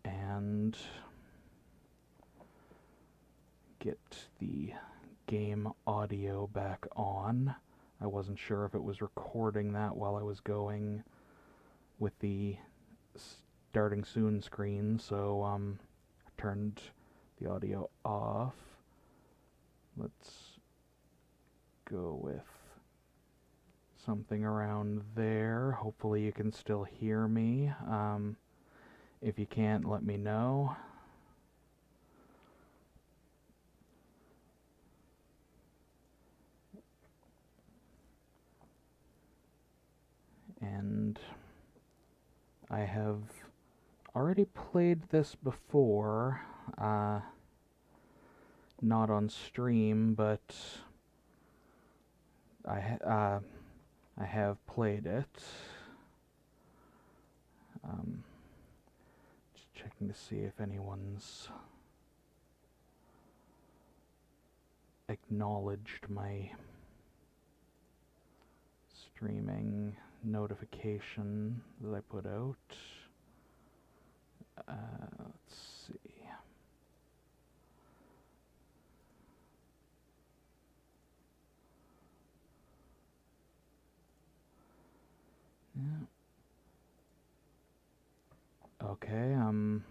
and get the game audio back on. I wasn't sure if it was recording that while I was going with the starting soon screen, so I turned the audio off. Let's go with something around there. Hopefully you can still hear me. If you can't, let me know. And I have already played this before, not on stream, but I have played it. Just checking to see if anyone's acknowledged my streaming notification that I put out. Let's see. Yeah. Okay, I'm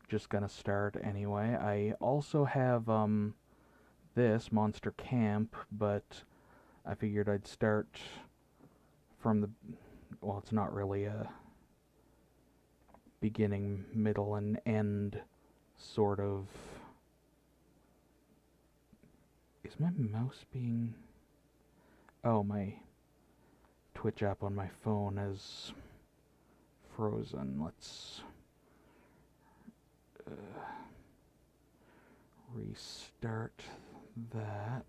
just gonna start anyway. I also have this Monster Camp, but I figured I'd start from the, well, it's not really a beginning, middle, and end sort of. Is my mouse being... Oh, my Twitch app on my phone is frozen. Let's restart that.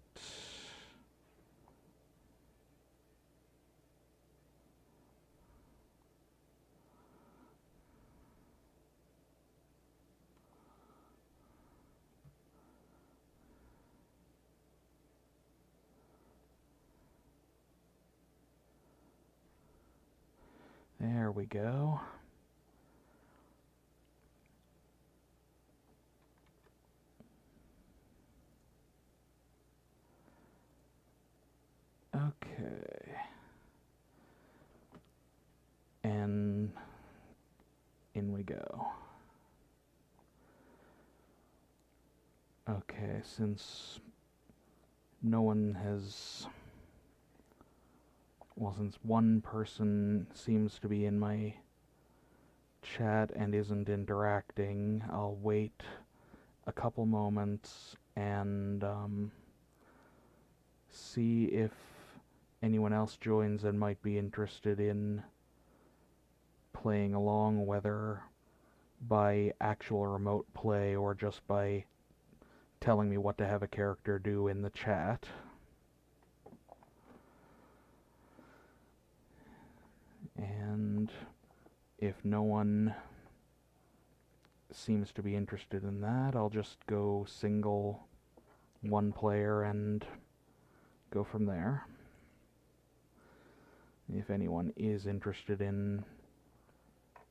There we go. Okay. And in we go. Okay, since no one has... Well, since one person seems to be in my chat and isn't interacting, I'll wait a couple moments and see if anyone else joins and might be interested in playing along, whether by actual remote play or just by telling me what to have a character do in the chat. And if no one seems to be interested in that, I'll just go single one player and go from there. If anyone is interested in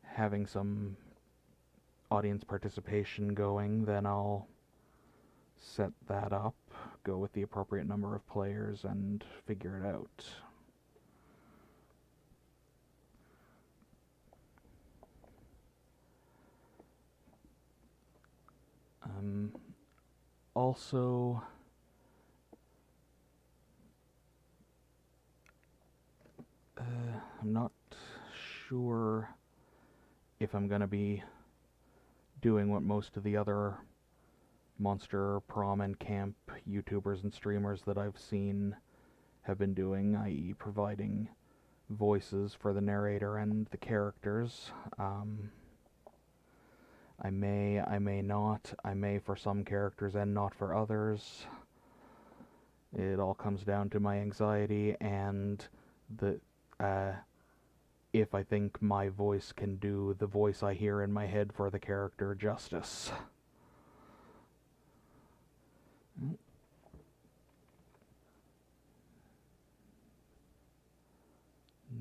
having some audience participation going, then I'll set that up, go with the appropriate number of players, and figure it out. Also, I'm not sure if I'm gonna be doing what most of the other Monster Prom and Camp YouTubers and streamers that I've seen have been doing, i.e. providing voices for the narrator and the characters. I may not. I may for some characters and not for others. It all comes down to my anxiety and the if I think my voice can do the voice I hear in my head for the character justice.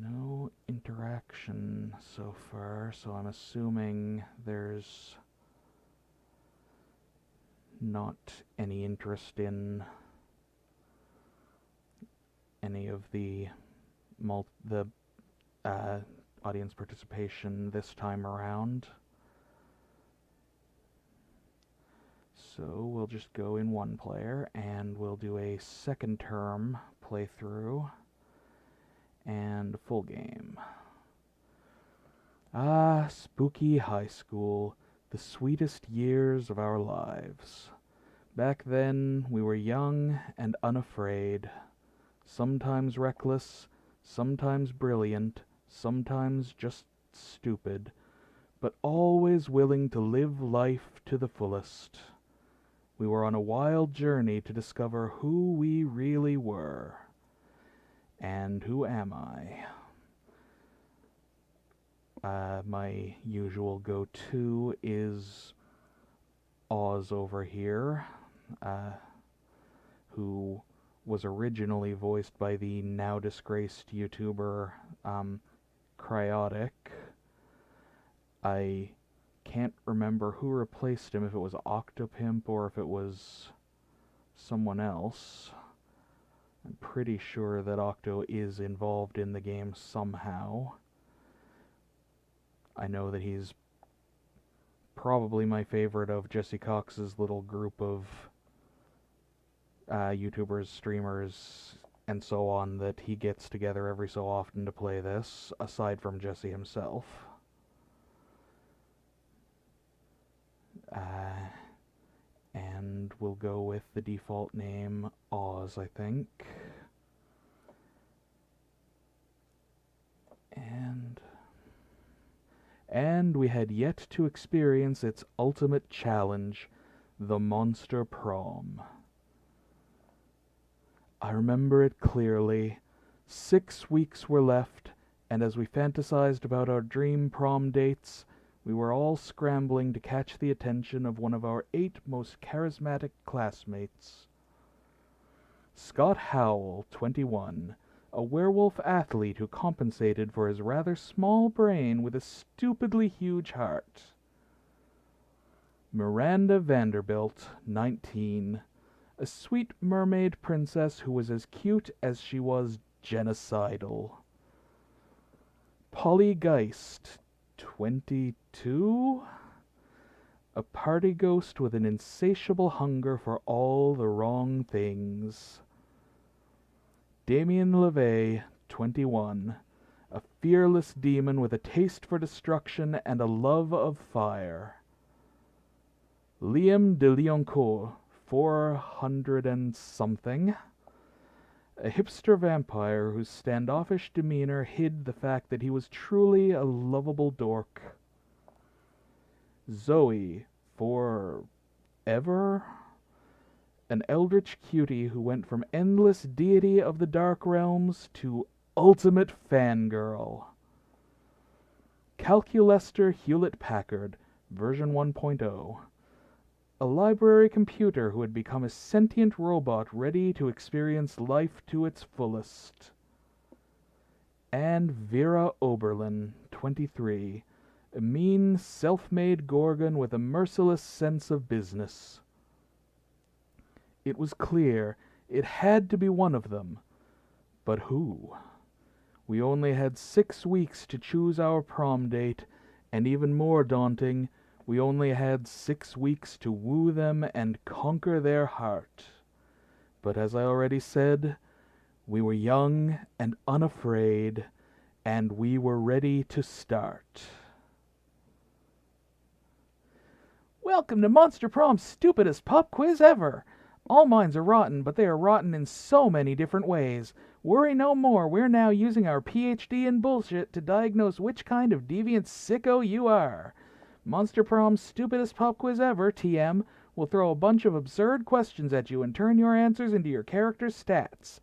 No interaction so far, so I'm assuming there's not any interest in any of the audience participation this time around. So we'll just go in one player and we'll do a second term playthrough and full game. Ah, spooky high school, the sweetest years of our lives. Back then, we were young and unafraid, sometimes reckless, sometimes brilliant, sometimes just stupid, but always willing to live life to the fullest. We were on a wild journey to discover who we really were. And who am I? My usual go-to is Oz over here, who was originally voiced by the now disgraced YouTuber Cryotic. I can't remember who replaced him, if it was Octopimp or if it was someone else. I'm pretty sure that Octo is involved in the game somehow. I know that he's probably my favorite of Jesse Cox's little group of YouTubers, streamers, and so on that he gets together every so often to play this, aside from Jesse himself. And we'll go with the default name Oz, I think. And we had yet to experience its ultimate challenge, the Monster Prom. I remember it clearly. 6 weeks were left, and as we fantasized about our dream prom dates, we were all scrambling to catch the attention of one of our 8 most charismatic classmates. Scott Howell, 21, a werewolf athlete who compensated for his rather small brain with a stupidly huge heart. Miranda Vanderbilt, 19, a sweet mermaid princess who was as cute as she was genocidal. Polly Geist, 22, a party ghost with an insatiable hunger for all the wrong things. Damien LeVay, 21, a fearless demon with a taste for destruction and a love of fire. Liam de Lioncourt, 400 and something, a hipster vampire whose standoffish demeanor hid the fact that he was truly a lovable dork. Zoe, forever, an eldritch cutie who went from endless deity of the dark realms to ultimate fangirl. Calculester Hewlett-Packard, version 1.0, a library computer who had become a sentient robot ready to experience life to its fullest. And Vera Oberlin, 23, a mean, self-made Gorgon with a merciless sense of business. It was clear it had to be one of them. But who? We only had 6 weeks to choose our prom date, and even more daunting, we only had 6 weeks to woo them and conquer their heart. But as I already said, we were young and unafraid, and we were ready to start. Welcome to Monster Prom's stupidest pop quiz ever! All minds are rotten, but they are rotten in so many different ways. Worry no more, we're now using our PhD in bullshit to diagnose which kind of deviant sicko you are. Monster Prom's stupidest pop quiz ever, TM, will throw a bunch of absurd questions at you and turn your answers into your character's stats.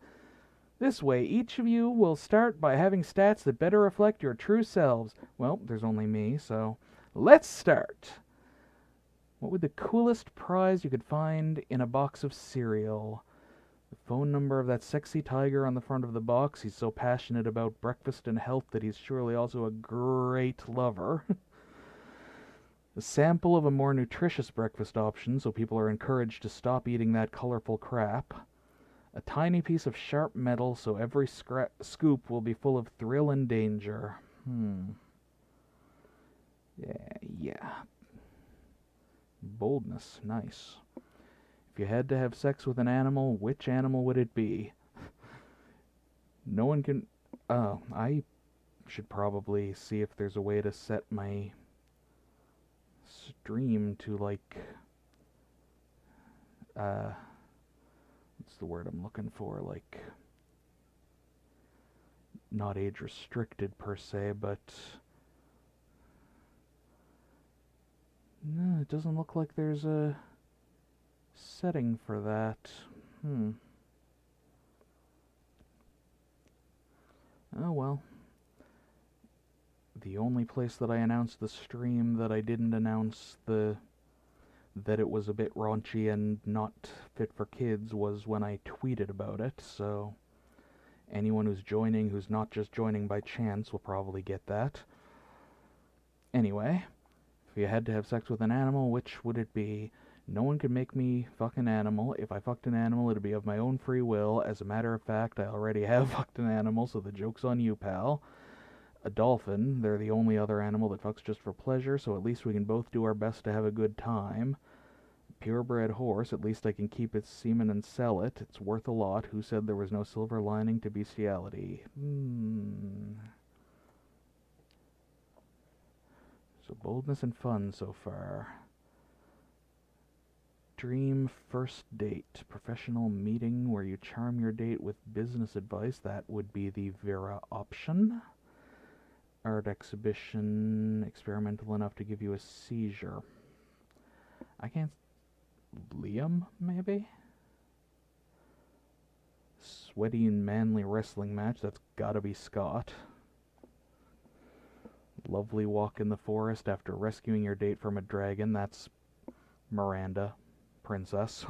This way, each of you will start by having stats that better reflect your true selves. Well, there's only me, so let's start. What would the coolest prize you could find in a box of cereal? The phone number of that sexy tiger on the front of the box. He's so passionate about breakfast and health that he's surely also a great lover. A sample of a more nutritious breakfast option, so people are encouraged to stop eating that colorful crap. A tiny piece of sharp metal, so every scoop will be full of thrill and danger. Yeah. Boldness, nice. If you had to have sex with an animal, which animal would it be? No one can... I should probably see if there's a way to set my stream to, like... what's the word I'm looking for? Like... not age restricted per se, but... no, it doesn't look like there's a setting for that. Oh well. The only place that I announced the stream that I didn't announce that it was a bit raunchy and not fit for kids was when I tweeted about it, so anyone who's joining who's not just joining by chance will probably get that. Anyway, if you had to have sex with an animal, which would it be? No one could make me fuck an animal. If I fucked an animal, it'd be of my own free will. As a matter of fact, I already have fucked an animal, so the joke's on you, pal. A dolphin, they're the only other animal that fucks just for pleasure, so at least we can both do our best to have a good time. Purebred horse, at least I can keep its semen and sell it. It's worth a lot. Who said there was no silver lining to bestiality? So boldness and fun so far. Dream first date. Professional meeting where you charm your date with business advice. That would be the Vera option. Art exhibition. Experimental enough to give you a seizure. I can't... Liam, maybe? Sweaty and manly wrestling match. That's gotta be Scott. Lovely walk in the forest after rescuing your date from a dragon. That's Miranda. Princess.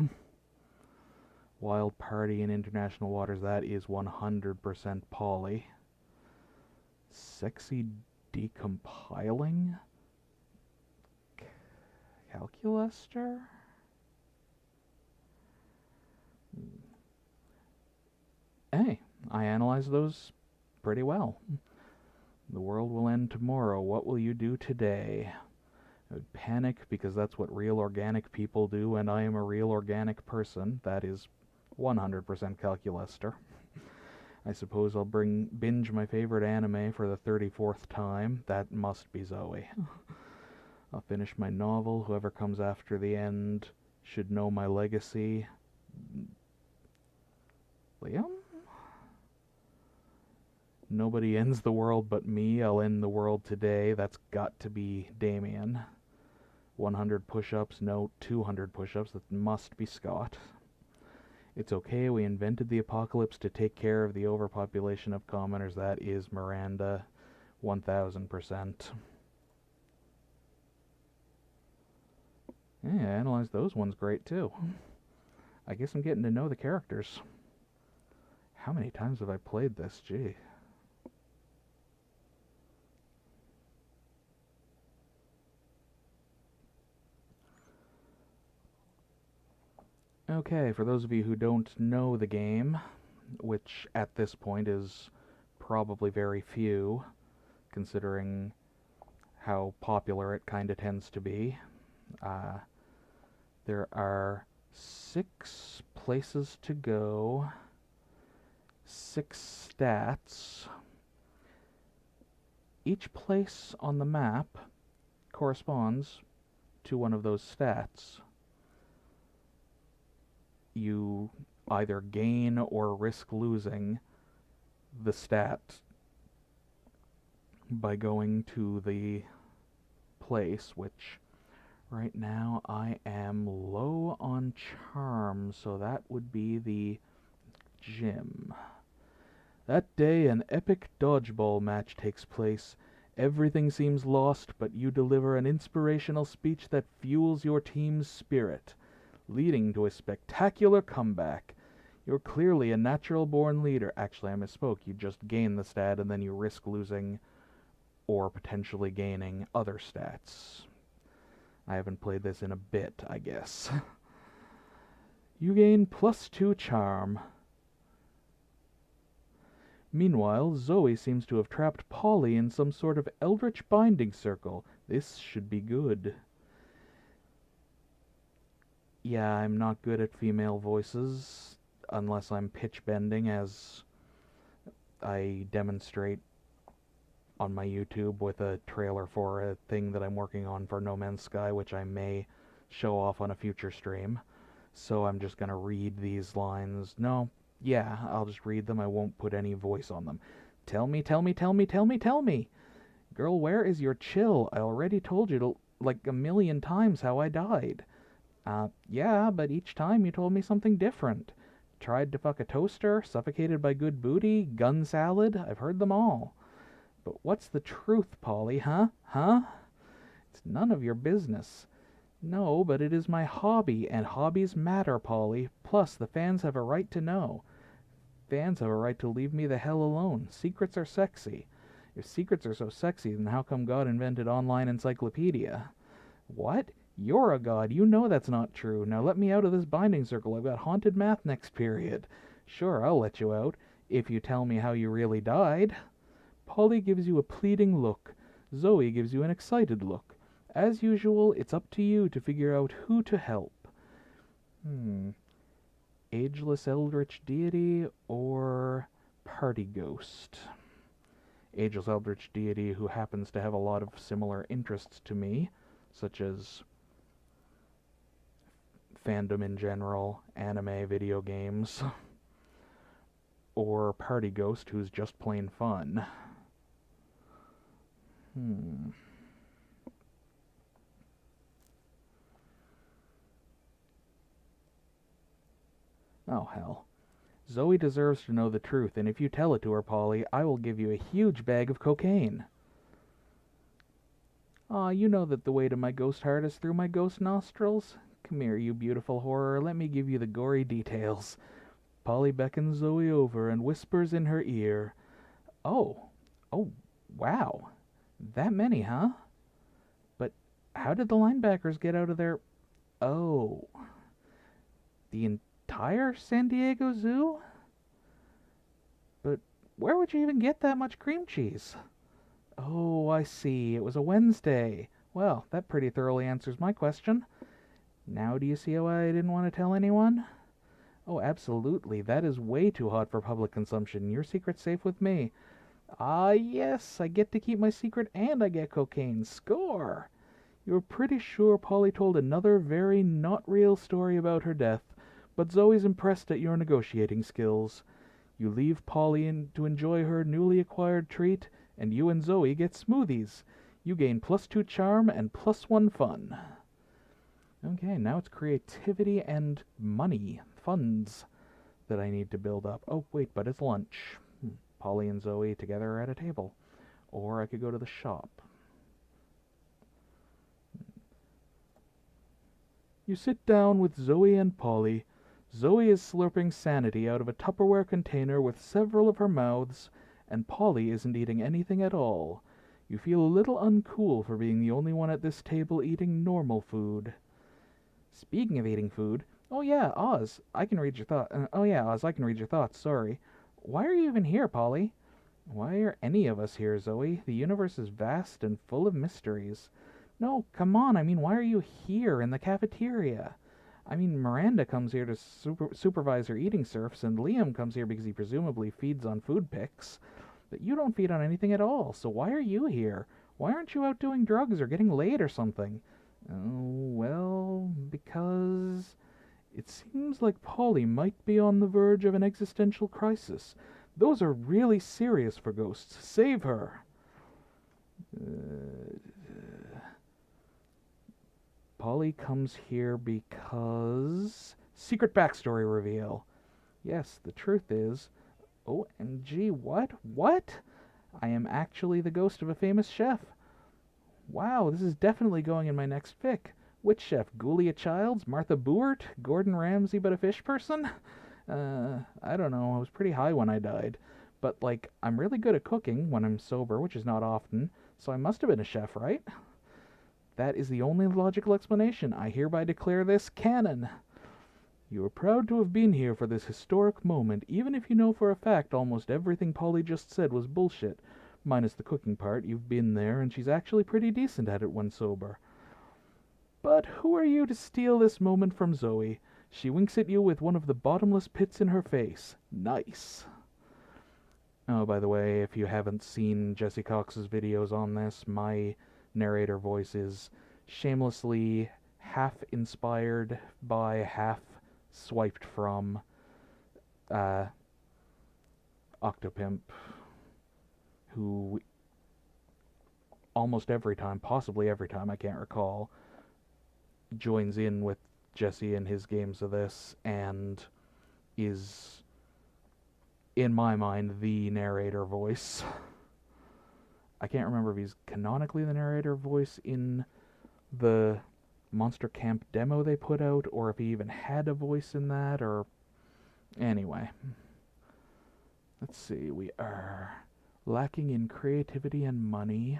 Wild party in international waters. That is 100% Polly. Sexy decompiling? Calculaster? Hey, I analyzed those pretty well. The world will end tomorrow. What will you do today? I would panic because that's what real organic people do, and I am a real organic person. That is 100% Calculaster. I suppose I'll binge my favorite anime for the 34th time. That must be Zoe. I'll finish my novel. Whoever comes after the end should know my legacy. Liam? Nobody ends the world but me. I'll end the world today. That's got to be Damien. 100 push-ups. No, 200 push-ups. That must be Scott. It's okay. We invented the apocalypse to take care of the overpopulation of commoners. That is Miranda. 1000%. Yeah, I analyzed those ones great too. I guess I'm getting to know the characters. How many times have I played this? Gee. Okay, for those of you who don't know the game, which at this point is probably very few, considering how popular it kind of tends to be, there are 6 places to go, 6 stats. Each place on the map corresponds to one of those stats. You either gain or risk losing the stat by going to the place, which right now I am low on charm, so that would be the gym. That day, an epic dodgeball match takes place. Everything seems lost, but you deliver an inspirational speech that fuels your team's spirit, leading to a spectacular comeback. You're clearly a natural-born leader. Actually, I misspoke. You just gain the stat, and then you risk losing or potentially gaining other stats. I haven't played this in a bit, I guess. You gain +2 charm. Meanwhile, Zoe seems to have trapped Polly in some sort of eldritch binding circle. This should be good. Yeah, I'm not good at female voices, unless I'm pitch bending, as I demonstrate on my YouTube with a trailer for a thing that I'm working on for No Man's Sky, which I may show off on a future stream. So I'm just gonna read these lines. No, yeah, I'll just read them. I won't put any voice on them. Tell me, tell me, tell me, tell me, tell me. Girl, where is your chill? I already told you like a million times how I died. Yeah, but each time you told me something different. Tried to fuck a toaster, suffocated by good booty, gun salad. I've heard them all. But what's the truth, Polly, huh? Huh? It's none of your business. No, but it is my hobby, and hobbies matter, Polly. Plus, the fans have a right to know. Fans have a right to leave me the hell alone. Secrets are sexy. If secrets are so sexy, then how come God invented online encyclopedia? What? You're a god. You know that's not true. Now let me out of this binding circle. I've got haunted math next period. Sure, I'll let you out, if you tell me how you really died. Polly gives you a pleading look. Zoe gives you an excited look. As usual, it's up to you to figure out who to help. Ageless eldritch deity or party ghost? Ageless eldritch deity who happens to have a lot of similar interests to me, such as fandom in general, anime, video games, or party ghost who's just plain fun. Oh, hell. Zoe deserves to know the truth, and if you tell it to her, Polly, I will give you a huge bag of cocaine. Aw, you know that the way to my ghost heart is through my ghost nostrils? Come here, you beautiful horror, let me give you the gory details. Polly beckons Zoe over and whispers in her ear. Oh, wow. That many, huh? But how did the linebackers get out of their... Oh. The entire San Diego Zoo? But where would you even get that much cream cheese? Oh, I see. It was a Wednesday. Well, that pretty thoroughly answers my question. Now do you see why I didn't want to tell anyone? Oh, absolutely. That is way too hot for public consumption. Your secret's safe with me. Ah, yes. I get to keep my secret and I get cocaine. Score! You're pretty sure Polly told another very not real story about her death, but Zoe's impressed at your negotiating skills. You leave Polly to enjoy her newly acquired treat, and you and Zoe get smoothies. You gain +2 charm and +1 fun. Okay, now it's creativity and money, funds, that I need to build up. Oh, wait, but it's lunch. Polly and Zoe together at a table. Or I could go to the shop. You sit down with Zoe and Polly. Zoe is slurping sanity out of a Tupperware container with several of her mouths, and Polly isn't eating anything at all. You feel a little uncool for being the only one at this table eating normal food. Speaking of eating food, oh yeah, Oz, I can read your thoughts, sorry. Why are you even here, Polly? Why are any of us here, Zoe? The universe is vast and full of mysteries. No, come on, I mean, why are you here in the cafeteria? I mean, Miranda comes here to supervise her eating serfs, and Liam comes here because he presumably feeds on food pics. But you don't feed on anything at all, so why are you here? Why aren't you out doing drugs or getting laid or something? Oh, well, because... It seems like Polly might be on the verge of an existential crisis. Those are really serious for ghosts. Save her! Polly comes here because... Secret backstory reveal. Yes, the truth is... OMG, what? What? I am actually the ghost of a famous chef. Wow, this is definitely going in my next fic. Which chef? Julia Childs? Martha Stewart? Gordon Ramsay but a fish person? I don't know, I was pretty high when I died. But, like, I'm really good at cooking when I'm sober, which is not often, so I must have been a chef, right? That is the only logical explanation. I hereby declare this canon. You are proud to have been here for this historic moment, even if you know for a fact almost everything Polly just said was bullshit. Minus the cooking part, you've been there, and she's actually pretty decent at it when sober. But who are you to steal this moment from Zoe? She winks at you with one of the bottomless pits in her face. Nice. Oh, by the way, if you haven't seen Jesse Cox's videos on this, my narrator voice is shamelessly half inspired by, half swiped from Octopimp, who almost every time, possibly every time, I can't recall, joins in with Jesse in his games of this and is, in my mind, the narrator voice. I can't remember if he's canonically the narrator voice in the Monster Camp demo they put out, or if he even had a voice in that, or... Anyway. Let's see, we are lacking in creativity and money.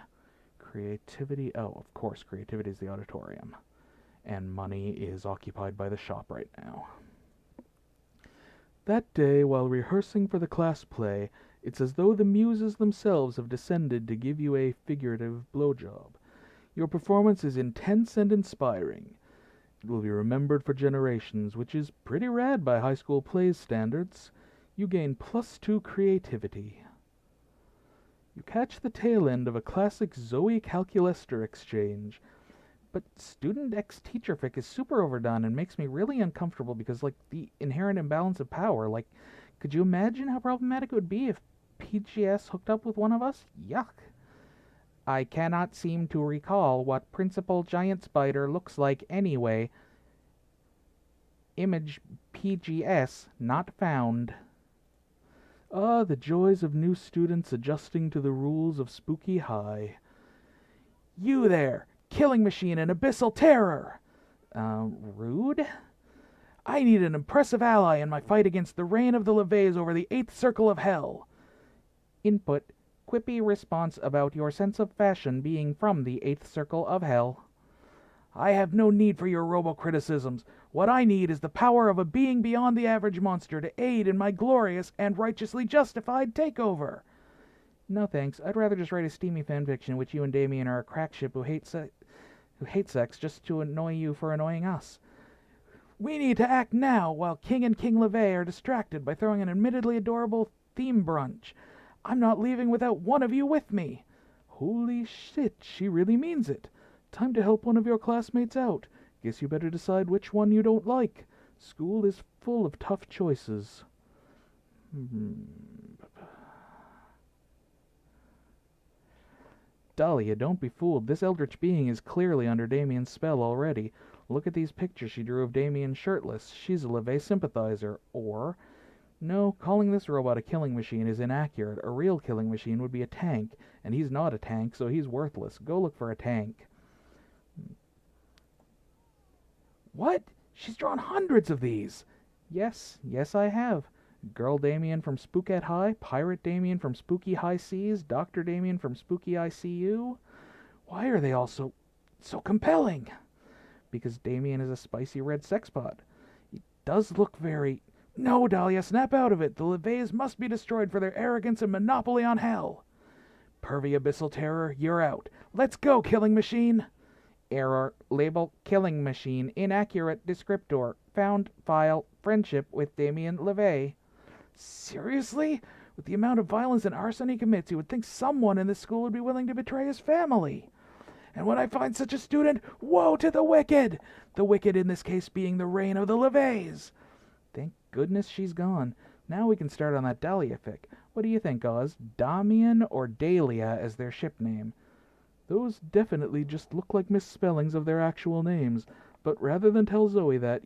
Creativity... Oh, of course, creativity is the auditorium. And money is occupied by the shop right now. That day, while rehearsing for the class play, it's as though the muses themselves have descended to give you a figurative blowjob. Your performance is intense and inspiring. It will be remembered for generations, which is pretty rad by high school plays standards. You gain +2 creativity. You catch the tail end of a classic Zoe Calculester exchange. But student X teacher fic is super overdone and makes me really uncomfortable because, like, the inherent imbalance of power. Like, could you imagine how problematic it would be if PGS hooked up with one of us? Yuck. I cannot seem to recall what Principal Giant Spider looks like anyway. Image PGS not found. Ah, the joys of new students adjusting to the rules of Spooky High. You there! Killing Machine and Abyssal Terror! Rude? I need an impressive ally in my fight against the reign of the LeVays over the 8th Circle of Hell. Input, quippy response about your sense of fashion being from the 8th Circle of Hell. I have no need for your robo-criticisms. What I need is the power of a being beyond the average monster to aid in my glorious and righteously justified takeover. No thanks, I'd rather just write a steamy fanfiction in which you and Damien are a crack ship who hate sex just to annoy you for annoying us. We need to act now while King and King LeVay are distracted by throwing an admittedly adorable theme brunch. I'm not leaving without one of you with me. Holy shit, she really means it. Time to help one of your classmates out. Guess you better decide which one you don't like. School is full of tough choices. Dahlia, don't be fooled. This eldritch being is clearly under Damien's spell already. Look at these pictures she drew of Damien shirtless. She's a LeVay sympathizer. Or... No, calling this robot a killing machine is inaccurate. A real killing machine would be a tank, and he's not a tank, so he's worthless. Go look for a tank. What? She's drawn hundreds of these! Yes, I have. Girl Damien from Spookette High, Pirate Damien from Spooky High Seas, Dr. Damien from Spooky ICU. Why are they all so compelling? Because Damien is a spicy red sexpot. He does look very... No, Dahlia, snap out of it. The LeVays must be destroyed for their arrogance and monopoly on hell. Pervy Abyssal Terror, you're out. Let's go, Killing Machine! Error. Label Killing Machine. Inaccurate descriptor. Found file. Friendship with Damien LeVay. Seriously? With the amount of violence and arson he commits, you would think someone in this school would be willing to betray his family. And when I find such a student, woe to the wicked! The wicked in this case being the reign of the LeVays. Thank goodness she's gone. Now we can start on that Dahlia fic. What do you think, Oz? Damian or Dahlia as their ship name? Those definitely just look like misspellings of their actual names. But rather than tell Zoe that,